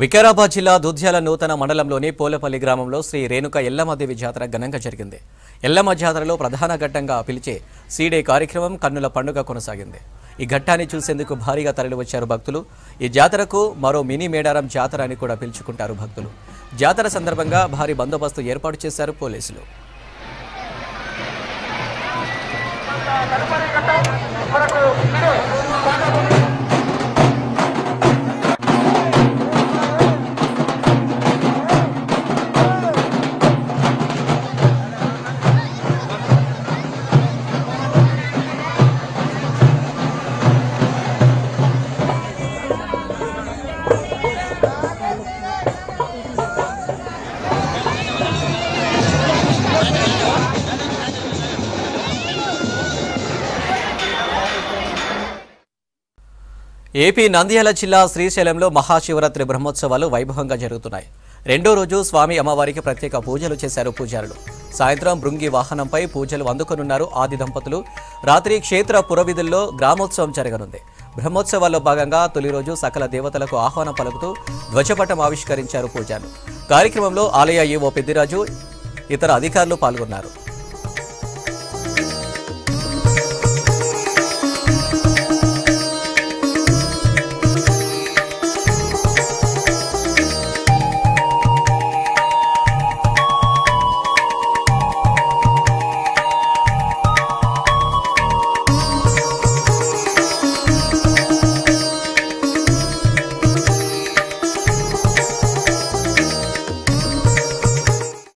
వికారాబాద్ జిల్లా దుధ్యాల నూతన మండలంలోని పోలపల్లి గ్రామంలో శ్రీ రేణుక ఎల్లమ్మదేవి జాతర ఘనంగా జరిగింది. ఎల్లమ్మ జాతరలో ప్రధాన ఘట్టంగా పిలిచే సీడే కార్యక్రమం కన్నుల పండుగ కొనసాగింది. ఈ ఘట్టాన్ని చూసేందుకు భారీగా తరలివచ్చారు భక్తులు. ఈ జాతరకు మరో మినీ మేడారం జాతర అని కూడా పిలుచుకుంటారు భక్తులు. జాతర సందర్భంగా భారీ బందోబస్తు ఏర్పాటు చేశారు పోలీసులు. ఏపీ నంద్యాల జిల్లా శ్రీశైలంలో మహాశివరాత్రి బ్రహ్మోత్సవాలు వైభవంగా జరుగుతున్నాయి. రెండో రోజు స్వామి అమ్మవారికి ప్రత్యేక పూజలు చేశారు పూజారులు. సాయంత్రం భృంగి వాహనంపై పూజలు అందుకొనున్నారు ఆది దంపతులు. రాత్రి క్షేత్ర పురవిధుల్లో గ్రామోత్సవం జరగనుంది. బ్రహ్మోత్సవాల్లో భాగంగా తొలి రోజు సకల దేవతలకు ఆహ్వానం పలుకుతూ ధ్వజపటం ఆవిష్కరించారు పూజారులు. కార్యక్రమంలో ఆలయ ఈవో పెద్దిరాజు, ఇతర అధికారులు పాల్గొన్నారు.